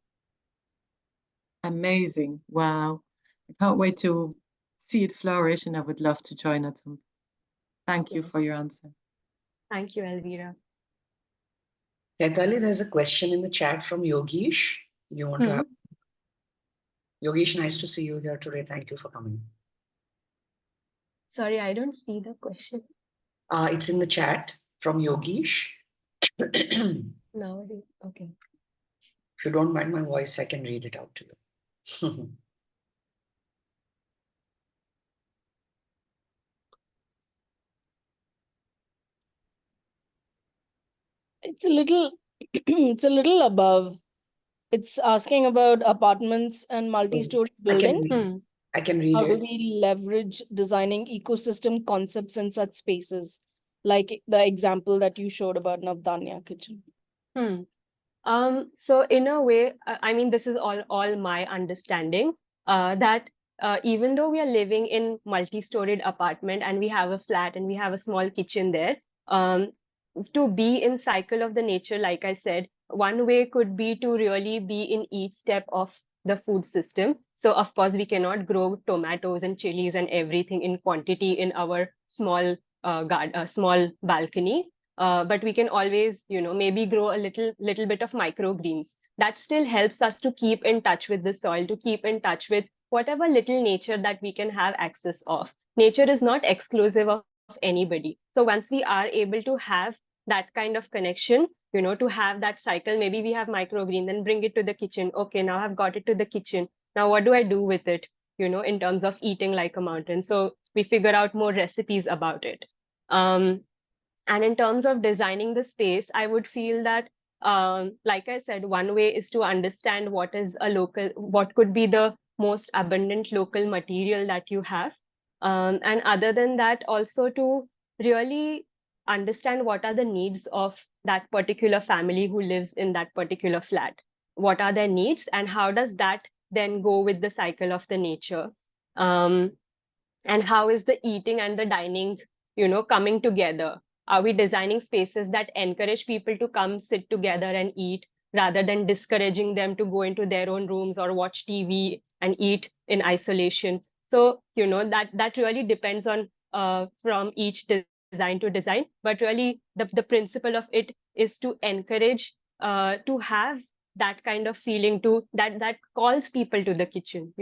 Amazing. Wow. I can't wait to see it flourish, and I would love to join at some. Thank you for your answer. Thank you, Elvira. Chaitali, there's a question in the chat from Yogesh. You want to have Yogesh, nice to see you here today. Thank you for coming. Sorry, I don't see the question. It's in the chat from Yogesh. Nowadays, okay. If you don't mind my voice, I can read it out to you. It's a little it's a little above. It's asking about apartments and multi-story building. I can read How do it. we leverage designing ecosystem concepts in such spaces? Like the example that you showed about Navdanya kitchen. So in a way, I mean, this is all my understanding, that even though we are living in multi-storied apartment and we have a flat and we have a small kitchen there, to be in cycle of the nature, like I said, one way could be to really be in each step of the food system. So of course, we cannot grow tomatoes and chilies and everything in quantity in our small small balcony. But we can always, maybe grow a little bit of microgreens. That still helps us to keep in touch with the soil, to keep in touch with whatever little nature that we can have access of. Nature is not exclusive of anybody. So once we are able to have that kind of connection, to have that cycle, maybe we have microgreen, then bring it to the kitchen. Okay, now I've got it to the kitchen. Now what do I do with it, in terms of eating like a mountain? So we figure out more recipes about it. And in terms of designing the space, I would feel that, like I said, one way is to understand what could be the most abundant local material that you have. And other than that, also to really understand what are the needs of that particular family who lives in that particular flat. What are their needs, and how does that then go with the cycle of the nature? And how is the eating and the dining, coming together? Are we designing spaces that encourage people to come sit together and eat, rather than discouraging them to go into their own rooms or watch TV and eat in isolation? So, that really depends on from each design to design, but really the principle of it is to encourage to have that kind of feeling to that calls people to the kitchen,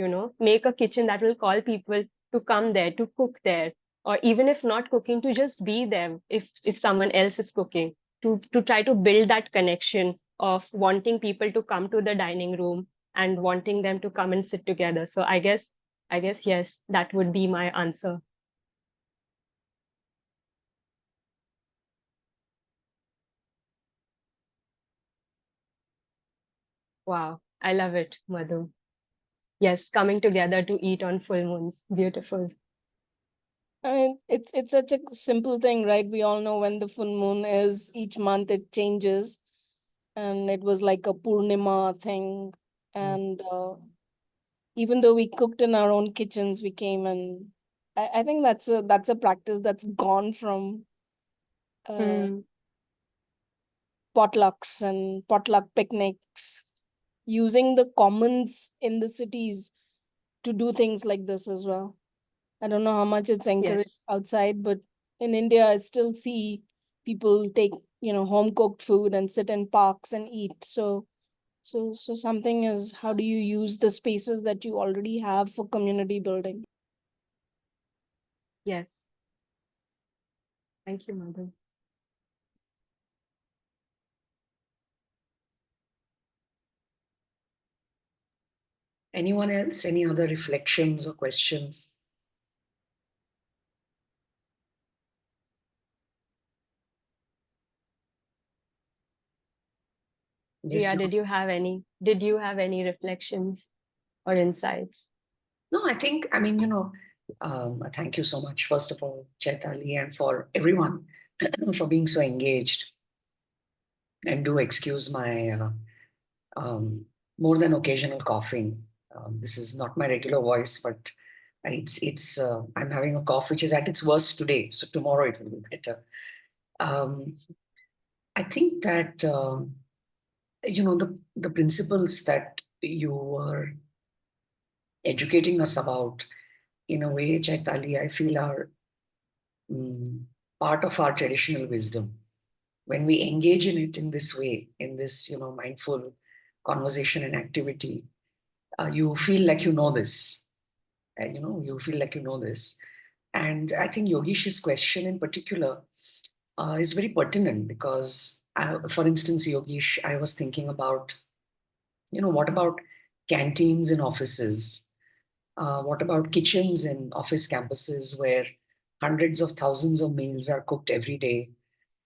make a kitchen that will call people to come there, to cook there, or even if not cooking, to just be there if someone else is cooking, to try to build that connection of wanting people to come to the dining room and wanting them to come and sit together. So I guess yes, that would be my answer. Wow, I love it, Madhu. Yes, coming together to eat on full moons. Beautiful. I mean, it's such a simple thing, right? We all know when the full moon is. Each month it changes, and it was like a Purnima thing. And even though we cooked in our own kitchens, we came and I think that's a practice that's gone from Hmm. potlucks and potluck picnics, using the commons in the cities to do things like this as well. I don't know how much it's encouraged Yes. outside, but in India, I still see people take, home cooked food and sit in parks and eat. So something is, how do you use the spaces that you already have for community building? Yes. Thank you, Madhu. Anyone else? Any other reflections or questions? Yes, Priya, did you have any reflections or insights? no, I think, thank you so much, first of all, Chaitali, and for everyone for being so engaged. And do excuse my more than occasional coughing. This is not my regular voice, but I'm having a cough which is at its worst today. So tomorrow it will be better. I think that the principles that you were educating us about, in a way, Chaitali, I feel are part of our traditional wisdom. When we engage in it in this way, in this mindful conversation and activity, you feel like you know this. You feel like you know this. And I think Yogish's question in particular is very pertinent because, for instance, Yogish, I was thinking about, what about canteens in offices? What about kitchens in office campuses where hundreds of thousands of meals are cooked every day?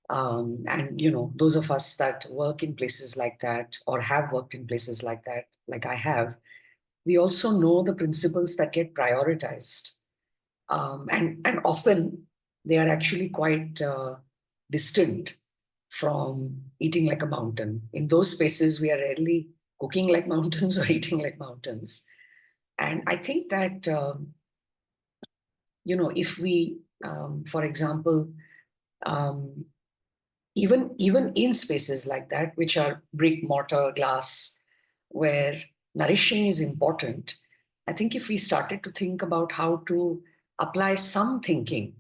And those of us that work in places like that or have worked in places like that, like I have, we also know the principles that get prioritized. And often they are actually quite distant from eating like a mountain. In those spaces, we are rarely cooking like mountains or eating like mountains. And I think that, if we, for example, um, even in spaces like that, which are brick, mortar, glass, where nourishing is important, I think if we started to think about how to apply some thinking,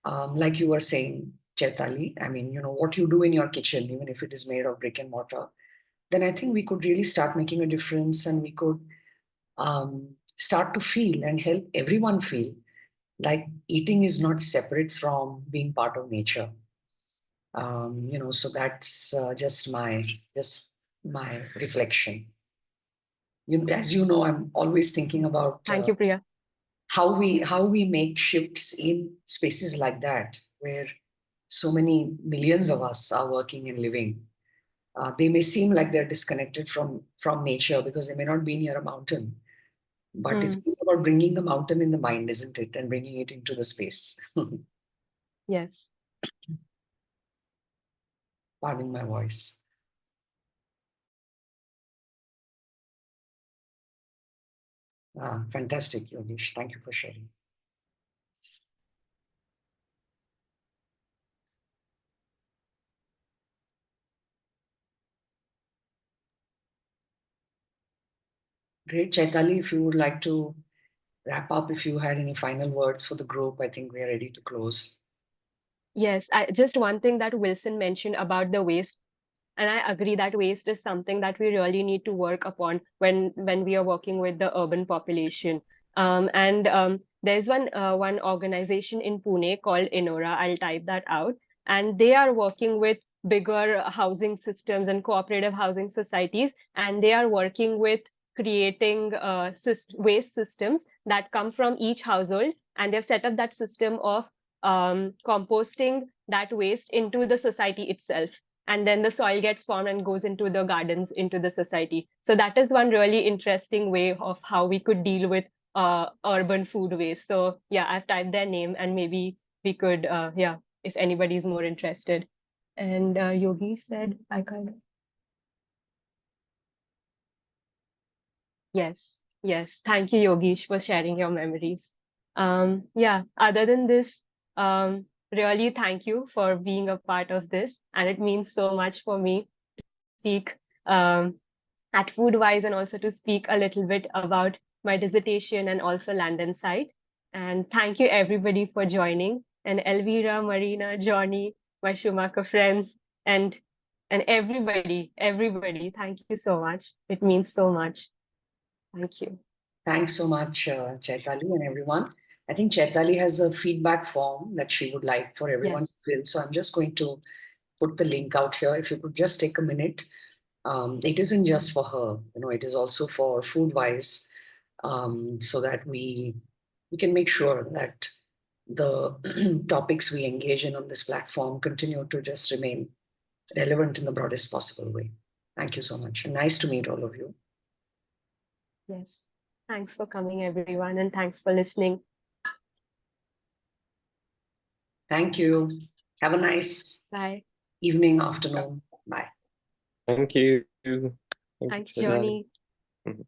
like you were saying, Chaitali, what you do in your kitchen, even if it is made of brick and mortar, then I think we could really start making a difference, and we could start to feel and help everyone feel like eating is not separate from being part of nature. So that's just my reflection. As you know, I'm always thinking about Thank you, Priya. how we make shifts in spaces like that, where so many millions of us are working and living. They may seem like they're disconnected from nature because they may not be near a mountain, but it's about bringing the mountain in the mind, isn't it, and bringing it into the space. Yes. Pardon my voice. Fantastic, Yogesh. Thank you for sharing. Great, Chaitali, if you would like to wrap up, if you had any final words for the group, I think we are ready to close. Yes, just one thing that Wilson mentioned about the waste, and I agree that waste is something that we really need to work upon when we are working with the urban population. There's one organization in Pune called Enora. I'll type that out, and they are working with bigger housing systems and cooperative housing societies, and they are working with creating waste systems that come from each household, and they've set up that system of composting that waste into the society itself, and then the soil gets formed and goes into the gardens, into the society. So that is one really interesting way of how we could deal with urban food waste. So yeah, I've typed their name, and maybe we could yeah, if anybody's more interested. And Yogi said I kind of yes, thank you, Yogesh, for sharing your memories. Yeah, other than this, really thank you for being a part of this, and it means so much for me speak at Foodwise, and also to speak a little bit about my dissertation and also land and site. And thank you everybody for joining. And Elvira, Marina, Johnny, my Schumacher friends, and everybody, thank you so much. It means so much. Thank you. Thanks so much, Chaitali and everyone. I think Chaitali has a feedback form that she would like for everyone to fill. So I'm just going to put the link out here. If you could just take a minute. It isn't just for her, it is also for Foodwise, so that we can make sure that the topics we engage in on this platform continue to just remain relevant in the broadest possible way. Thank you so much. And nice to meet all of you. Yes. Thanks for coming, everyone, and thanks for listening. Thank you. Have a nice Bye. evening, afternoon. Bye. Thank you. Thanks, Chaitali. Johnny. Mhm.